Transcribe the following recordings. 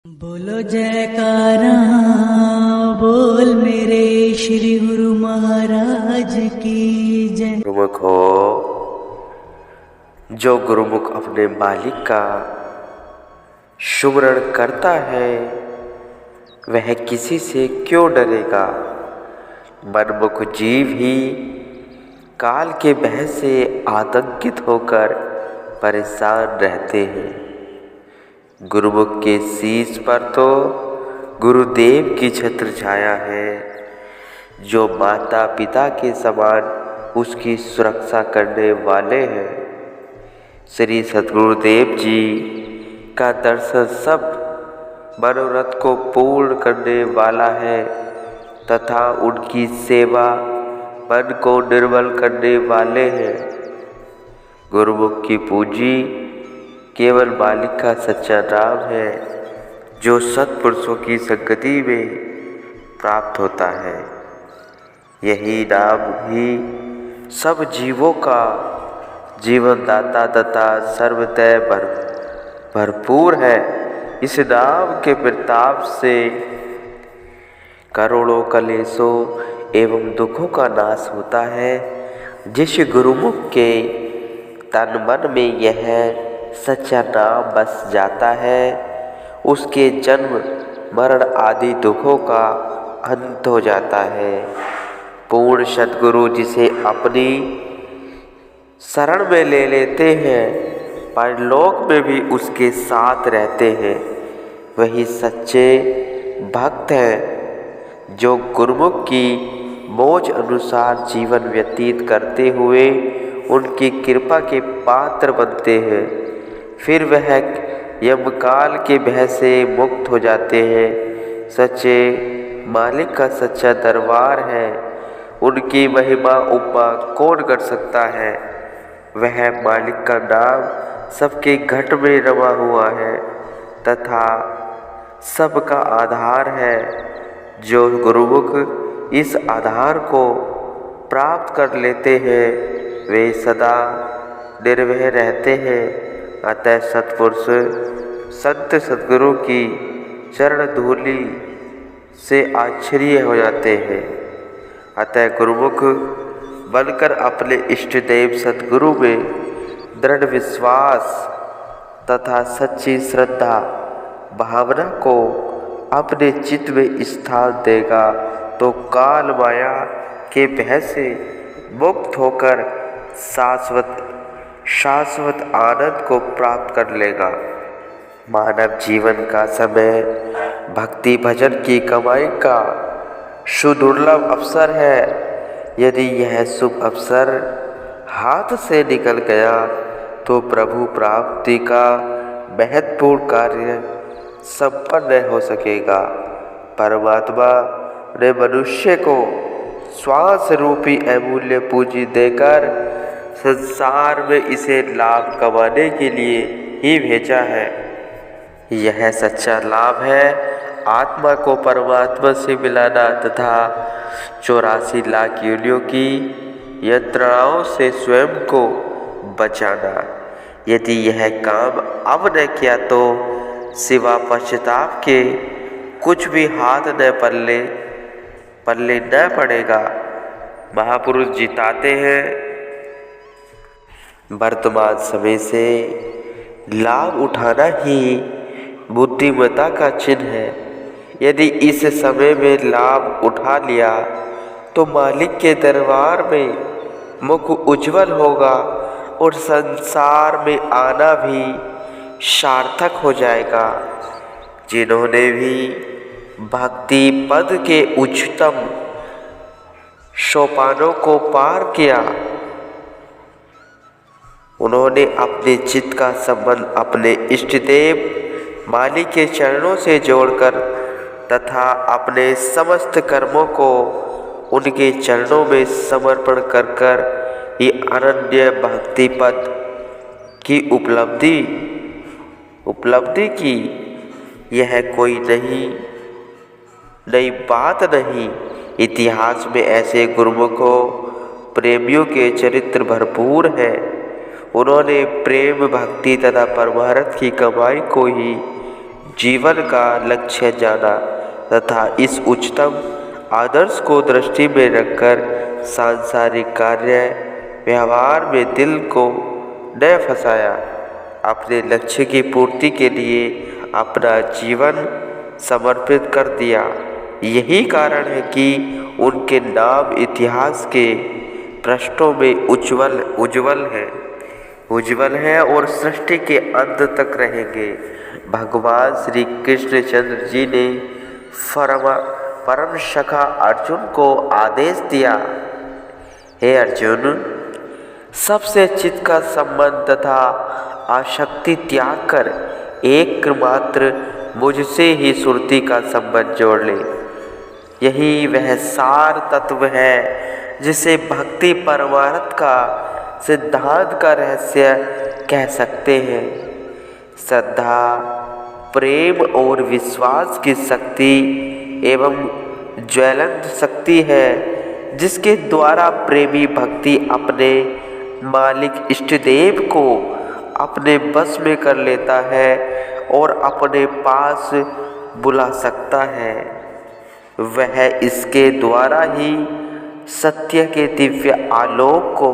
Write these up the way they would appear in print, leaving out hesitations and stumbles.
बोलो जयकारा बोल मेरे श्री गुरु महाराज की जय। गुरुमुख हो, जो गुरुमुख अपने मालिक का सुमरण करता है वह किसी से क्यों डरेगा। मनमुख जीव ही काल के भय से आतंकित होकर परेशान रहते हैं। गुरुमुख के शीश पर तो गुरुदेव की छत्र छाया है, जो माता पिता के समान उसकी सुरक्षा करने वाले हैं। श्री सद्गुरुदेव जी का दर्शन सब मनोरथ को पूर्ण करने वाला है तथा उनकी सेवा मन को निर्मल करने वाले हैं। गुरुमुख की पूंजी केवल मालिक का सच्चा नाम है, जो सत्पुरुषों की संगति में प्राप्त होता है। यही नाम ही सब जीवों का जीवनदाता तथा सर्वतः भरपूर है। इस नाम के प्रताप से करोड़ों कलेशों एवं दुखों का नाश होता है। जिस गुरुमुख के तन मन में यह सच्चा नाम बस जाता है, उसके जन्म मरण आदि दुखों का अंत हो जाता है। पूर्ण सद्गुरु जिसे अपनी शरण में ले लेते हैं, परलोक में भी उसके साथ रहते हैं। वही सच्चे भक्त हैं, जो गुरुमुख की मौज अनुसार जीवन व्यतीत करते हुए उनकी कृपा के पात्र बनते हैं। फिर वह यमकाल के भय से मुक्त हो जाते हैं। सच्चे मालिक का सच्चा दरबार है, उनकी महिमा उपमा कौन कर सकता है। वह मालिक का नाम सबके घट में रमा हुआ है तथा सबका आधार है। जो गुरुमुख इस आधार को प्राप्त कर लेते हैं वे सदा निर्भय रहते हैं। अतः सत्पुरुष संत सद्गुरु की चरण धूलि से आश्चर्य हो जाते हैं। अतः गुरुमुख बनकर अपने इष्ट देव सद्गुरु में दृढ़ विश्वास तथा सच्ची श्रद्धा भावना को अपने चित्त में स्थान देगा तो काल माया के भय से मुक्त होकर शाश्वत आनंद को प्राप्त कर लेगा। मानव जीवन का समय भक्ति भजन की कमाई का सुदुर्लभ अवसर है। यदि यह शुभ अवसर हाथ से निकल गया तो प्रभु प्राप्ति का महत्वपूर्ण कार्य संपन्न नहीं हो सकेगा। परमात्मा ने मनुष्य को श्वास रूपी अमूल्य पूंजी देकर संसार में इसे लाभ कमाने के लिए ही भेजा है। यह सच्चा लाभ है आत्मा को परमात्मा से मिलाना तथा 84 लाख योनियों की यंत्रणाओं से स्वयं को बचाना। यदि यह काम अब न किया तो सिवा पश्चाताप के कुछ भी हाथ न पल्ले न पड़ेगा। महापुरुष जिताते हैं, वर्तमान समय से लाभ उठाना ही बुद्धिमत्ता का चिन्ह है। यदि इस समय में लाभ उठा लिया तो मालिक के दरबार में मुख उज्जवल होगा और संसार में आना भी सार्थक हो जाएगा। जिन्होंने भी भक्ति पद के उच्चतम सोपानों को पार किया, उन्होंने अपने चित्त का संबंध अपने इष्ट देव मालिक के चरणों से जोड़कर तथा अपने समस्त कर्मों को उनके चरणों में समर्पण कर ये अनन्य भक्ति पद की उपलब्धि की। यह कोई नई बात नहीं। इतिहास में ऐसे गुरुमुखों प्रेमियों के चरित्र भरपूर हैं। उन्होंने प्रेम भक्ति तथा परमार्थ की कमाई को ही जीवन का लक्ष्य जाना तथा इस उच्चतम आदर्श को दृष्टि में रखकर सांसारिक कार्य व्यवहार में दिल को न फंसाया। अपने लक्ष्य की पूर्ति के लिए अपना जीवन समर्पित कर दिया। यही कारण है कि उनके नाम इतिहास के पृष्ठों में उज्जवल है और सृष्टि के अंत तक रहेंगे। भगवान श्री कृष्ण चंद्र जी ने परम सखा अर्जुन को आदेश दिया, हे अर्जुन, सबसे चित्त का संबंध तथा आसक्ति त्याग कर एकमात्र मुझसे ही सुरति का संबंध जोड़ ले। यही वह सार तत्व है जिसे भक्ति परमार्थ का सिद्धांत का रहस्य कह सकते हैं। श्रद्धा, प्रेम और विश्वास की शक्ति एवं ज्वलंत शक्ति है जिसके द्वारा प्रेमी भक्ति अपने मालिक इष्टदेव को अपने बस में कर लेता है और अपने पास बुला सकता है। वह इसके द्वारा ही सत्य के दिव्य आलोक को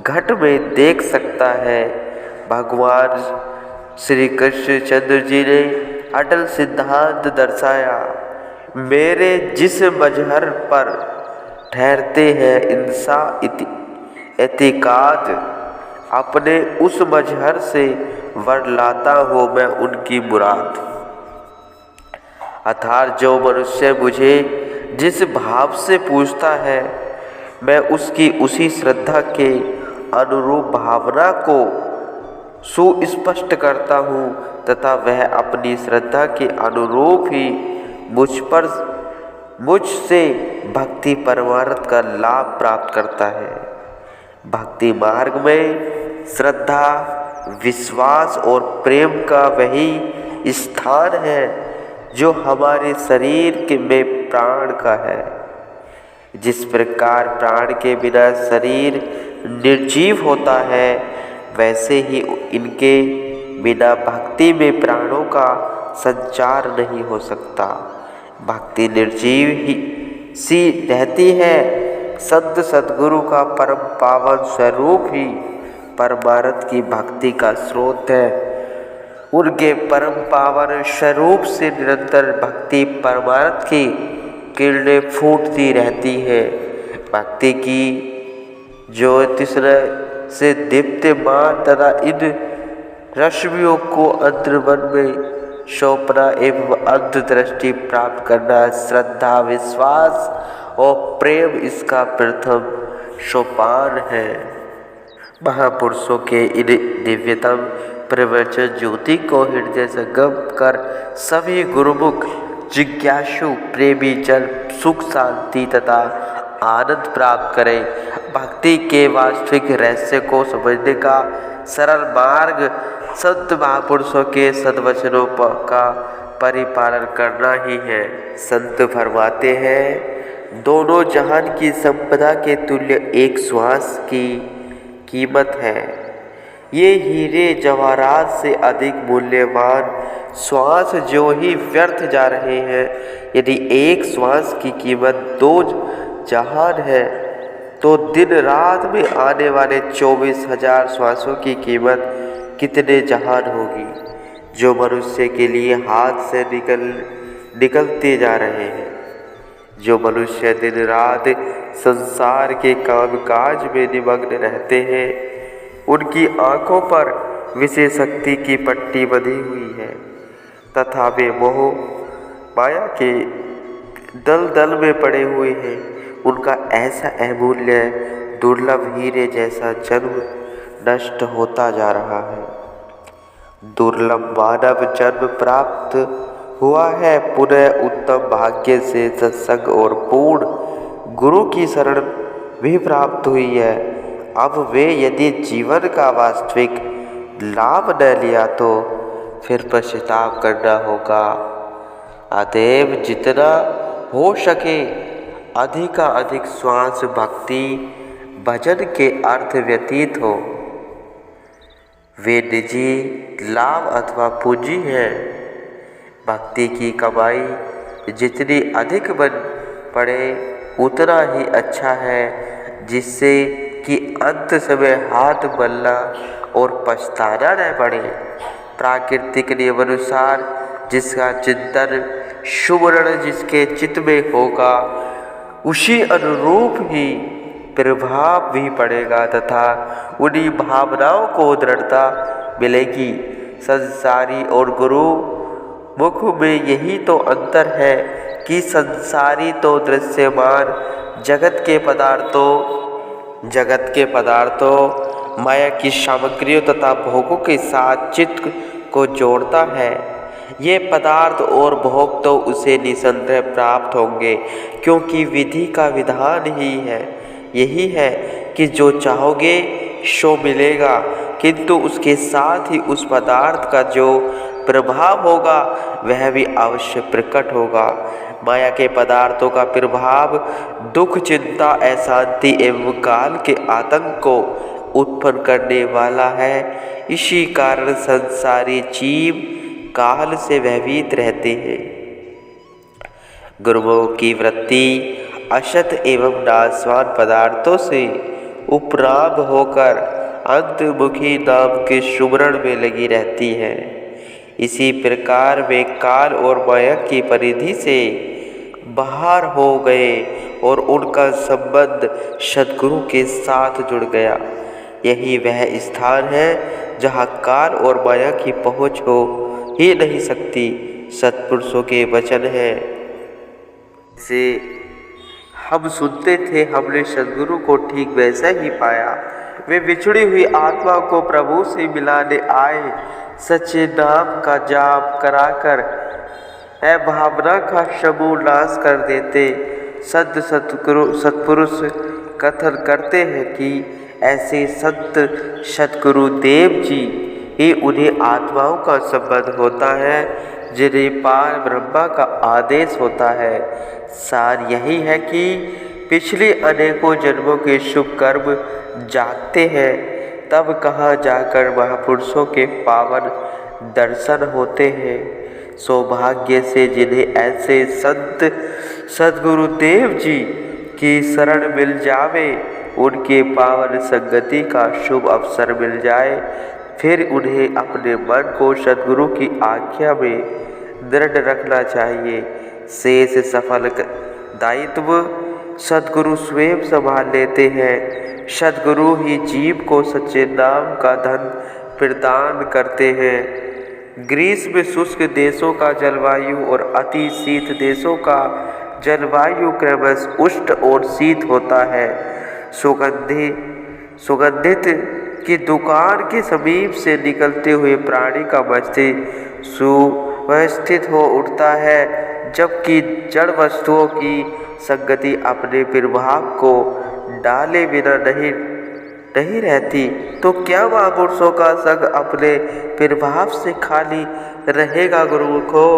घट में देख सकता है। भगवान श्री कृष्ण चंद्र जी ने अटल सिद्धांत दर्शाया, मेरे जिस मजहर पर ठहरते हैं इंसान एतिकाद, अपने उस मजहर से वर लाता हूँ मैं उनकी मुराद। अर्थात जो मनुष्य मुझे जिस भाव से पूछता है, मैं उसकी उसी श्रद्धा के अनुरूप भावना को सुस्पष्ट करता हूँ तथा वह अपनी श्रद्धा के अनुरूप ही मुझसे भक्ति परमार्थ का लाभ प्राप्त करता है। भक्ति मार्ग में श्रद्धा, विश्वास और प्रेम का वही स्थान है जो हमारे शरीर के में प्राण का है। जिस प्रकार प्राण के बिना शरीर निर्जीव होता है, वैसे ही इनके बिना भक्ति में प्राणों का संचार नहीं हो सकता। भक्ति निर्जीव ही सी रहती है। संत सद्गुरु का परम पावन स्वरूप ही परमार्थ की भक्ति का स्रोत है। उनके परम पावन स्वरूप से निरंतर भक्ति परमार्थ की किरणें फूटती रहती है। भक्ति की ज्योतिष से दीप्यमान तथा इन रश्मियों को अंतर्मन में सौंपना एवं अंतर्दृष्टि प्राप्त करना, श्रद्धा, विश्वास और प्रेम इसका प्रथम सोपान है। महापुरुषों के इन दिव्यतम प्रवचन ज्योति को हृदय संगम कर सभी गुरुमुख जिज्ञासु प्रेमी जन सुख, शांति तथा आनंद प्राप्त करें। भक्ति के वास्तविक रहस्य को समझने का सरल मार्ग संत महापुरुषों के सद्वचनों का परिपालन करना ही है। संत फरमाते हैं, दोनों जहान की संपदा के तुल्य एक श्वास की कीमत है। ये हीरे जवाहरात से अधिक मूल्यवान श्वास जो ही व्यर्थ जा रहे हैं। यदि एक श्वास की कीमत 2 जहान है, तो दिन रात में आने वाले 24,000 श्वासों की कीमत कितने जहान होगी, जो मनुष्य के लिए हाथ से निकलते जा रहे हैं। जो मनुष्य दिन रात संसार के कामकाज में निमग्न रहते हैं, उनकी आंखों पर विशेष शक्ति की पट्टी बंधी हुई है तथा वे मोह माया के दलदल में पड़े हुए हैं। उनका ऐसा अमूल्य दुर्लभ हीरे जैसा जन्म नष्ट होता जा रहा है। दुर्लभ मानव जन्म प्राप्त हुआ है, पुनः उत्तम भाग्य से सत्संग और पूर्ण गुरु की शरण भी प्राप्त हुई है। अब वे यदि जीवन का वास्तविक लाभ न लिया तो फिर पश्चाताप करना होगा। अतएव जितना हो सके अधिक श्वास भक्ति भजन के अर्थ व्यतीत हो। वे निजी लाभ अथवा पूंजी है। भक्ति की कमाई जितनी अधिक बन पड़े उतना ही अच्छा है, जिससे कि अंत समय हाथ मलना और पछताना न पड़े। प्राकृतिक नियमानुसार जिसका चिंतन सुमरण जिसके चित्त में होगा, उसी अनुरूप ही प्रभाव भी पड़ेगा तथा उन्हीं भावनाओं को दृढ़ता मिलेगी। संसारी और गुरु मुख में यही तो अंतर है कि संसारी तो दृश्यमान जगत के पदार्थों माया की सामग्रियों तथा भोगों के साथ चित्त को जोड़ता है। ये पदार्थ और भोग तो उसे निसंदेह प्राप्त होंगे, क्योंकि विधि का विधान ही है यही है कि जो चाहोगे सो मिलेगा, किंतु उसके साथ ही उस पदार्थ का जो प्रभाव होगा वह भी अवश्य प्रकट होगा। माया के पदार्थों का प्रभाव दुख, चिंता, अशांति एवं काल के आतंक को उत्पन्न करने वाला है। इसी कारण संसारी जीव काल से भयभीत रहते हैं। गुरुओं की वृत्ति असत एवं नाशवान पदार्थों से उपराम होकर अंतर्मुखी नाम के सुमरण में लगी रहती है। इसी प्रकार वे काल और माया की परिधि से बाहर हो गए और उनका संबंध सद्गुरु के साथ जुड़ गया। यही वह स्थान है जहाँ काल और माया की पहुँच हो ही नहीं सकती। सत्पुरुषों के वचन है, से हम सुनते थे, हमने सद्गुरु को ठीक वैसा ही पाया। वे बिछड़ी हुई आत्मा को प्रभु से मिलाने आए, सच्चे नाम का जाप कराकर भावना का समूह नाश कर देते। सत्पुरुष कथन करते हैं कि ऐसे संत सद्गुरु देव जी ही उन्हीं आत्माओं का संबंध होता है जिन्हें पार ब्रह्मा का आदेश होता है। सार यही है कि पिछले अनेकों जन्मों के शुभ कर्म जागते हैं, तब कहाँ जाकर महापुरुषों के पावन दर्शन होते हैं। सौभाग्य से जिन्हें ऐसे संत सद्गुरुदेव जी की शरण मिल जावे, उनके पावन संगति का शुभ अवसर मिल जाए, फिर उन्हें अपने मन को सद्गुरु की आज्ञा में दृढ़ रखना चाहिए। शेष सफल दायित्व सद्गुरु स्वयं संभाल लेते हैं। सद्गुरु ही जीव को सच्चे नाम का धन प्रदान करते हैं। ग्रीष्म में शुष्क देशों का जलवायु और अति शीत देशों का जलवायु क्रमश उष्ण और शीत होता है। सुगंधित की दुकान के समीप से निकलते हुए प्राणी का मस्तिष्क सुव्यवस्थित हो उठता है, जबकि जड़ वस्तुओं की संगति अपने प्रभाव को डाले बिना नहीं रहती। तो क्या महापुरुषों का संग अपने प्रभाव से खाली रहेगा गुरु को?